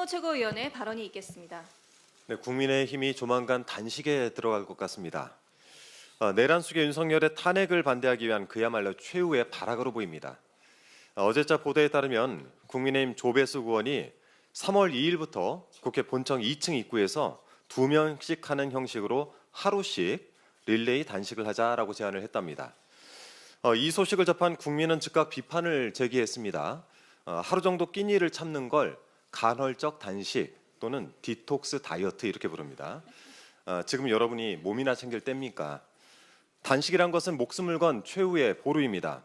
홍준표 최고위원의 발언이 있겠습니다. 네, 국민의힘이 조만간 단식에 들어갈 것 같습니다. 내란 속의 윤석열의 탄핵을 반대하기 위한 그야말로 최후의 발악으로 보입니다. 어제자 보도에 따르면 국민의힘 조배수 의원이 3월 2일부터 국회 본청 2층 입구에서 2명씩 하는 형식으로 하루씩 릴레이 단식을 하자라고 제안을 했답니다. 이 소식을 접한 국민은 즉각 비판을 제기했습니다. 하루 정도 끼니를 참는 걸 간헐적 단식 또는 디톡스 다이어트 이렇게 부릅니다. 지금 여러분이 몸이나 챙길 때입니까? 단식이란 것은 목숨을 건 최후의 보루입니다.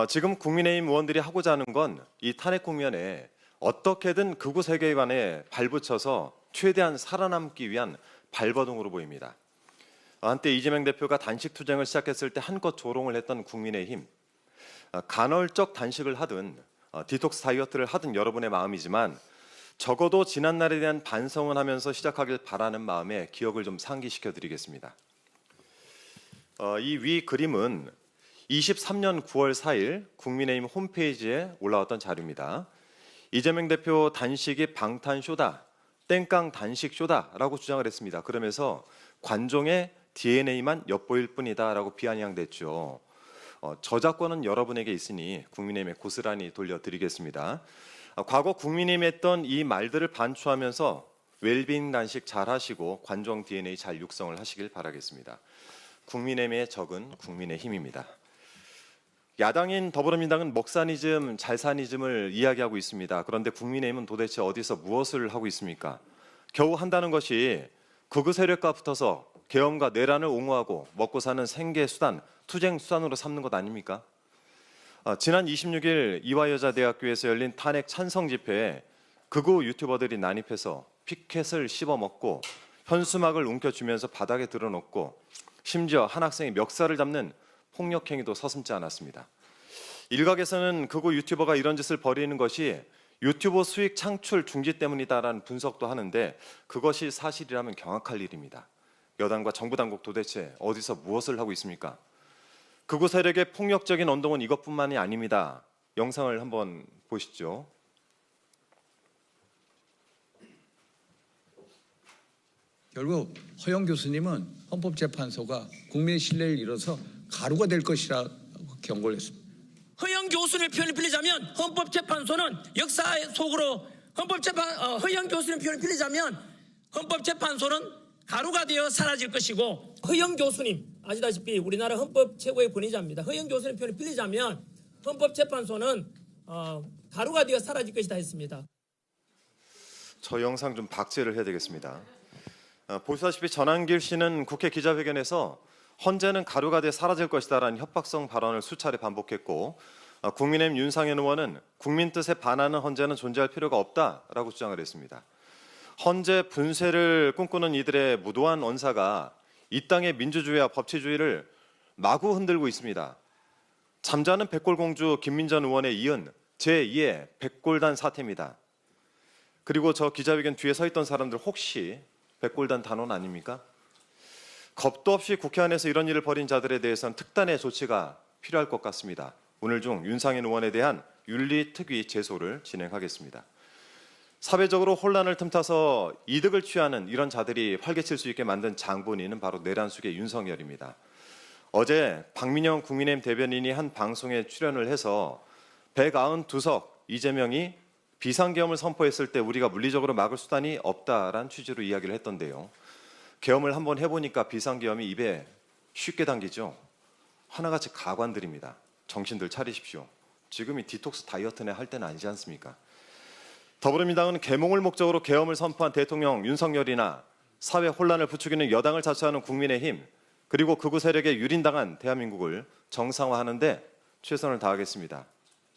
지금 국민의힘 의원들이 하고자 하는 건 이 탄핵 국면에 어떻게든 극우 세계관에 발붙여서 최대한 살아남기 위한 발버둥으로 보입니다. 한때 이재명 대표가 단식 투쟁을 시작했을 때 한껏 조롱을 했던 국민의힘, 간헐적 단식을 하든 디톡스 다이어트를 하든 여러분의 마음이지만 적어도 지난날에 대한 반성을 하면서 시작하길 바라는 마음에 기억을 좀 상기시켜 드리겠습니다. 이 위 그림은 23년 9월 4일 국민의힘 홈페이지에 올라왔던 자료입니다. 이재명 대표 단식이 방탄쇼다, 땡깡 단식쇼다라고 주장을 했습니다. 그러면서 관종의 DNA만 엿보일 뿐이다라고 비아냥댔죠. 저작권은 여러분에게 있으니 국민의힘에 고스란히 돌려드리겠습니다. 과거 국민의힘이 했던 이 말들을 반추하면서 웰빙 단식 잘 하시고 관종 DNA 잘 육성을 하시길 바라겠습니다. 국민의힘의 적은 국민의힘입니다. 야당인 더불어민주당은 먹사니즘, 잘사니즘을 이야기하고 있습니다. 그런데 국민의힘은 도대체 어디서 무엇을 하고 있습니까? 겨우 한다는 것이 극우 세력과 붙어서 계엄과 내란을 옹호하고 먹고 사는 생계수단, 투쟁수단으로 삼는 것 아닙니까? 지난 26일 이화여자대학교에서 열린 탄핵 찬성 집회에 극우 유튜버들이 난입해서 피켓을 씹어먹고 현수막을 움켜쥐면서 바닥에 드러놓고 심지어 한 학생이 멱살을 잡는 폭력 행위도 서슴지 않았습니다. 일각에서는 극우 유튜버가 이런 짓을 벌이는 것이 유튜브 수익 창출 중지 때문이다라는 분석도 하는데 그것이 사실이라면 경악할 일입니다. 여당과 정부 당국 도대체 어디서 무엇을 하고 있습니까? 극우 세력의 폭력적인 언동은 이것뿐만이 아닙니다. 영상을 한번 보시죠. 결국 허영 교수님은 헌법재판소가 국민의 신뢰를 잃어서 가루가 될 것이라고 경고를 했습니다. 허영 교수를 표현을 빌리자면 헌법재판소는 역사 속으로 허영 교수를 표현을 빌리자면 헌법재판소는 가루가 되어 사라질 것이고 허영 교수님 아시다시피 우리나라 헌법 최고의 권위자입니다. 허영 교수님 표현을 빌리자면 헌법재판소는 가루가 되어 사라질 것이다 했습니다. 저 영상 좀 박제를 해야 되겠습니다. 보시다시피 전한길 씨는 국회 기자회견에서 헌재는 가루가 돼 사라질 것이다라는 협박성 발언을 수차례 반복했고 국민의힘 윤상현 의원은 국민 뜻에 반하는 헌재는 존재할 필요가 없다라고 주장을 했습니다. 헌재 분쇄를 꿈꾸는 이들의 무도한 언사가 이 땅의 민주주의와 법치주의를 마구 흔들고 있습니다. 잠자는 백골공주 김민전 의원에 이은 제2의 백골단 사태입니다. 그리고 저 기자회견 뒤에 서 있던 사람들 혹시 백골단 단원 아닙니까? 겁도 없이 국회 안에서 이런 일을 벌인 자들에 대해서는 특단의 조치가 필요할 것 같습니다. 오늘 중 윤상현 의원에 대한 윤리특위 제소를 진행하겠습니다. 사회적으로 혼란을 틈타서 이득을 취하는 이런 자들이 활개칠 수 있게 만든 장본인은 바로 내란 속의 윤석열입니다. 어제 박민영 국민의힘 대변인이 한 방송에 출연을 해서 192석 이재명이 비상계엄을 선포했을 때 우리가 물리적으로 막을 수단이 없다라는 취지로 이야기를 했던데요. 계엄을 한번 해보니까 비상계엄이 입에 쉽게 당기죠. 하나같이 가관들입니다. 정신들 차리십시오. 지금이 디톡스 다이어트네 할 때는 아니지 않습니까? 더불어민주당은 계몽을 목적으로 계엄을 선포한 대통령 윤석열이나 사회 혼란을 부추기는 여당을 자처하는 국민의힘 그리고 극우 세력에 유린당한 대한민국을 정상화하는 데 최선을 다하겠습니다.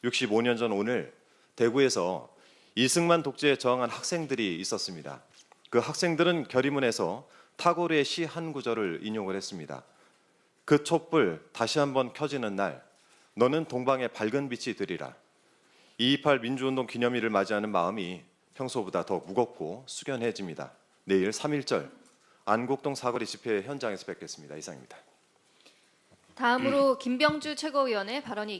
65년 전 오늘 대구에서 이승만 독재에 저항한 학생들이 있었습니다. 그 학생들은 결의문에서 타고르의 시 한 구절을 인용을 했습니다. 그 촛불 다시 한번 켜지는 날 너는 동방의 밝은 빛이 되리라. 2.28 민주운동 기념일을 맞이하는 마음이 평소보다 더 무겁고 숙연해집니다. 내일 3.1절 안국동 사거리 집회 현장에서 뵙겠습니다. 이상입니다. 다음으로 김병주 최고위원의 발언이